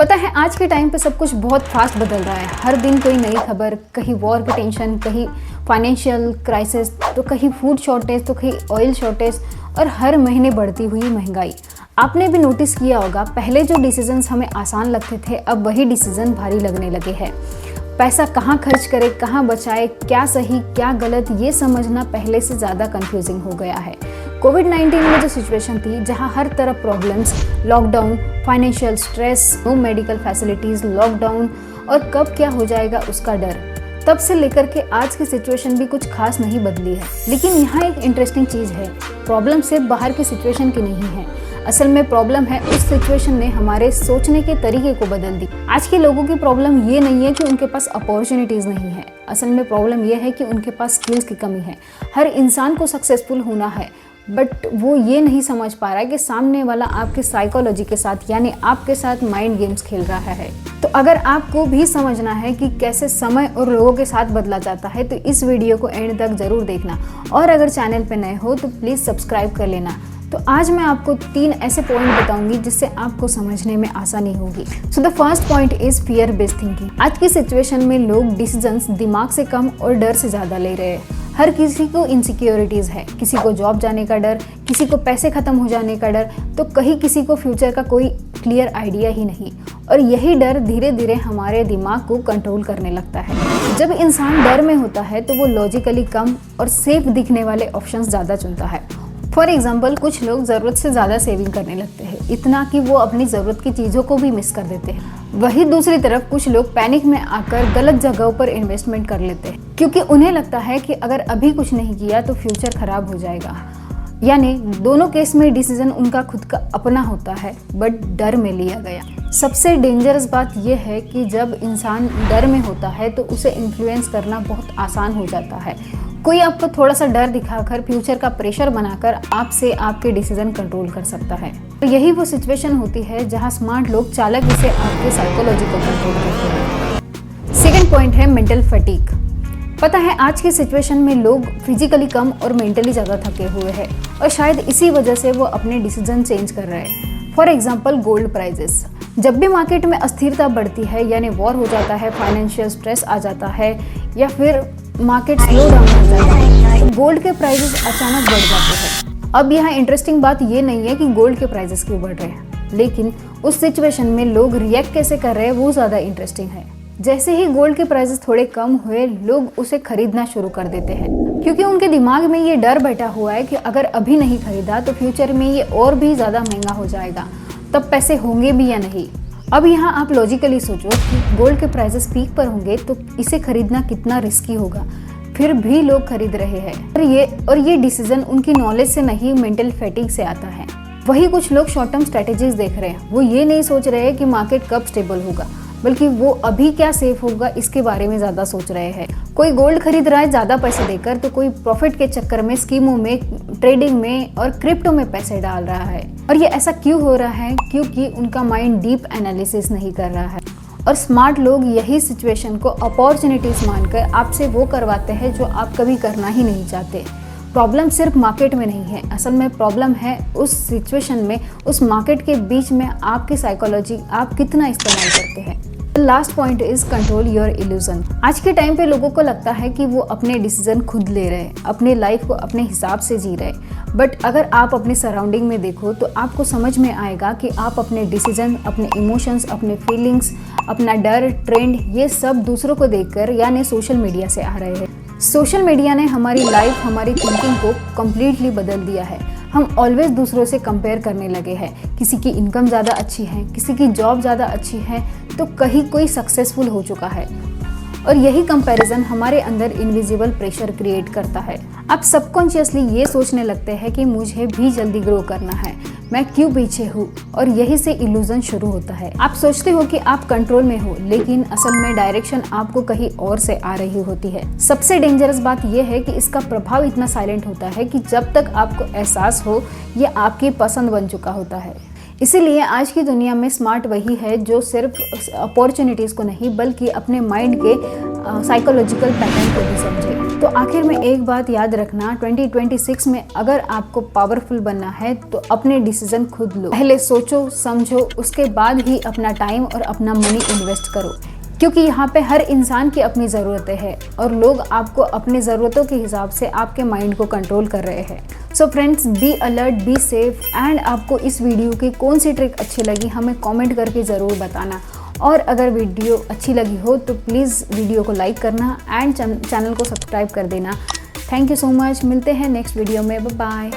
पता है आज के टाइम पे सब कुछ बहुत फास्ट बदल रहा है। हर दिन कोई नई खबर, कहीं वॉर की टेंशन, कहीं फाइनेंशियल क्राइसिस, तो कहीं फूड शॉर्टेज, तो कहीं ऑयल शॉर्टेज और हर महीने बढ़ती हुई महंगाई। आपने भी नोटिस किया होगा, पहले जो डिसीजंस हमें आसान लगते थे अब वही डिसीजन भारी लगने लगे हैं। पैसा कहाँ खर्च करें, कहाँ बचाए, क्या सही क्या गलत, ये समझना पहले से ज़्यादा कंफ्यूजिंग हो गया है। कोविड-19 में जो सिचुएशन थी, जहाँ हर तरफ problems, lockdown, financial stress, no medical facilities, lockdown और कब क्या हो जाएगा उसका डर, तब से लेकर के आज की सिचुएशन भी कुछ खास नहीं बदली है। लेकिन यहाँ एक इंटरेस्टिंग चीज़ है, प्रॉब्लम सिर्फ बाहर की सिचुएशन की नहीं है। असल में प्रॉब्लम है उस सिचुएशन ने हमारे सोचने के तरीके को बदल दी। आज के लोगों की प्रॉब्लम ये नहीं है कि उनके पास अपॉर्चुनिटीज़ नहीं है, असल में प्रॉब्लम ये है कि उनके पास स्किल्स की कमी है। हर इंसान को सक्सेसफुल होना है, बट वो ये नहीं समझ पा रहा है कि सामने वाला आपकी साइकोलॉजी के साथ यानी आपके साथ माइंड गेम्स खेल रहा है। तो अगर आपको भी समझना है कि कैसे समय और लोगों के साथ बदला जाता है तो इस वीडियो को एंड तक ज़रूर देखना, और अगर चैनल पे नए हो तो प्लीज़ सब्सक्राइब कर लेना। तो आज मैं आपको 3 ऐसे पॉइंट बताऊंगी जिससे आपको समझने में आसानी होगी। So the first point is fear based thinking. आज की सिचुएशन में लोग डिसीजंस दिमाग से कम और डर से ज़्यादा ले रहे हैं। हर किसी को इनसिक्योरिटीज़ है, किसी को जॉब जाने का डर, किसी को पैसे खत्म हो जाने का डर, तो कहीं किसी को फ्यूचर का कोई क्लियर आइडिया ही नहीं। और यही डर धीरे धीरे हमारे दिमाग को कंट्रोल करने लगता है। जब इंसान डर में होता है तो वो लॉजिकली कम और सेफ दिखने वाले ऑप्शंस ज़्यादा चुनता है। फॉर एग्जाम्पल, कुछ लोग ज़रूरत से ज़्यादा सेविंग करने लगते हैं, इतना कि वो अपनी ज़रूरत की चीज़ों को भी मिस कर देते हैं। वहीं दूसरी तरफ कुछ लोग पैनिक में आकर गलत जगहों पर इन्वेस्टमेंट कर लेते हैं, क्योंकि उन्हें लगता है कि अगर अभी कुछ नहीं किया तो फ्यूचर खराब हो जाएगा। यानी दोनों केस में डिसीजन उनका खुद का अपना होता है, बट डर में लिया गया। सबसे डेंजरस बात यह है कि जब इंसान डर में होता है तो उसे इन्फ्लुएंस करना बहुत आसान हो जाता है। कोई आपको थोड़ा सा डर दिखाकर फ्यूचर का प्रेशर बनाकर आपसे आपके डिसीजन कंट्रोल कर सकता है। तो यही वो सिचुएशन होती है जहां स्मार्ट लोग चालाक से आपके साइकोलॉजी को कंट्रोल करते हैं। सेकंड पॉइंट है मेंटल फटीग। पता है आज की सिचुएशन में लोग फिजिकली कम और मेंटली ज़्यादा थके हुए हैं, और शायद इसी वजह से वो अपने डिसीजन चेंज कर रहे हैं। For example, gold prices. जब भी मार्केट में अस्थिरता बढ़ती है, यानी वॉर हो जाता है, फाइनेंशियल स्ट्रेस आ जाता है, या फिर मार्केट स्लो डाउन हो जाता है, तो गोल्ड के प्राइसेस अचानक बढ़ जाते हैं। अब यहाँ इंटरेस्टिंग बात ये नहीं है कि गोल्ड के प्राइसेस क्यों बढ़ रहे हैं, लेकिन उस सिचुएशन में लोग रिएक्ट कैसे कर रहे हैं वो ज़्यादा इंटरेस्टिंग है। जैसे ही गोल्ड के प्राइसेस थोड़े कम हुए, लोग उसे खरीदना शुरू कर देते हैं, क्योंकि उनके दिमाग में ये डर बैठा हुआ है कि अगर अभी नहीं खरीदा तो फ्यूचर में ये और भी ज़्यादा महंगा हो जाएगा, तब पैसे होंगे भी या नहीं। अब यहाँ आप लॉजिकली सोचो कि गोल्ड के प्राइसेस पीक पर होंगे तो इसे खरीदना कितना रिस्की होगा, फिर भी लोग खरीद रहे हैं। और ये डिसीजन उनकी नॉलेज से नहीं, मेंटल फैटिग से आता है। वही कुछ लोग शॉर्ट टर्म स्ट्रेटेजीज देख रहे हैं। वो ये नहीं सोच रहे हैं कि मार्केट कब स्टेबल होगा, बल्कि वो अभी क्या सेफ होगा इसके बारे में ज़्यादा सोच रहे हैं। कोई गोल्ड खरीद रहा है ज़्यादा पैसे देकर, तो कोई प्रॉफिट के चक्कर में स्कीमों में, ट्रेडिंग में और क्रिप्टो में पैसे डाल रहा है। और ये ऐसा क्यों हो रहा है? क्योंकि उनका माइंड डीप एनालिसिस नहीं कर रहा है। और स्मार्ट लोग यही सिचुएशन को अपॉर्चुनिटीज़ मानकर आपसे वो करवाते हैं जो आप कभी करना ही नहीं चाहते। प्रॉब्लम सिर्फ मार्केट में नहीं है, असल में प्रॉब्लम है उस सिचुएशन में, उस मार्केट के बीच में आपकी साइकोलॉजी आप कितना इस्तेमाल करते हैं। Last point is control your illusion. आज के टाइम पे लोगों को लगता है कि वो अपने डिसीजन खुद ले रहे हैं, अपने लाइफ को अपने हिसाब से जी रहे हैं, बट अगर आप अपने सराउंडिंग में देखो तो आपको समझ में आएगा कि आप अपने डिसीजन, अपने इमोशंस, अपने फीलिंग्स, अपना डर, ट्रेंड, ये सब दूसरों को देखकर यानी सोशल मीडिया से आ रहे हैं। सोशल मीडिया ने हमारी लाइफ, हमारी थिंकिंग को कम्प्लीटली बदल दिया है। हम ऑलवेज दूसरों से कंपेयर करने लगे हैं। किसी की इनकम ज़्यादा अच्छी है, किसी की जॉब ज़्यादा अच्छी है, तो कहीं कोई सक्सेसफुल हो चुका है। और यही कंपैरिजन हमारे अंदर इनविजिबल प्रेशर क्रिएट करता है। आप सबकॉन्शियसली ये सोचने लगते हैं कि मुझे भी जल्दी ग्रो करना है, मैं क्यों पीछे हूँ, और यही से इल्यूजन शुरू होता है। आप सोचते हो कि आप कंट्रोल में हो, लेकिन असल में डायरेक्शन आपको कहीं और से आ रही होती है। सबसे डेंजरस बात यह है कि इसका प्रभाव इतना साइलेंट होता है कि जब तक आपको एहसास हो ये आपकी पसंद बन चुका होता है। इसीलिए आज की दुनिया में स्मार्ट वही है जो सिर्फ अपॉर्चुनिटीज़ को नहीं बल्कि अपने माइंड के साइकोलॉजिकल पैटर्न को भी समझे। तो आखिर में एक बात याद रखना, 2026 में अगर आपको पावरफुल बनना है तो अपने डिसीजन खुद लो। पहले सोचो समझो, उसके बाद ही अपना टाइम और अपना मनी इन्वेस्ट करो, क्योंकि यहाँ पे हर इंसान की अपनी ज़रूरतें हैं और लोग आपको अपनी ज़रूरतों के हिसाब से आपके माइंड को कंट्रोल कर रहे हैं। So friends, be alert, be safe and आपको इस वीडियो की कौन सी ट्रिक अच्छी लगी हमें कमेंट करके ज़रूर बताना। और अगर वीडियो अच्छी लगी हो तो प्लीज़ वीडियो को लाइक करना एंड चैनल को सब्सक्राइब कर देना। Thank you so much. मिलते हैं नेक्स्ट वीडियो में। Bye bye.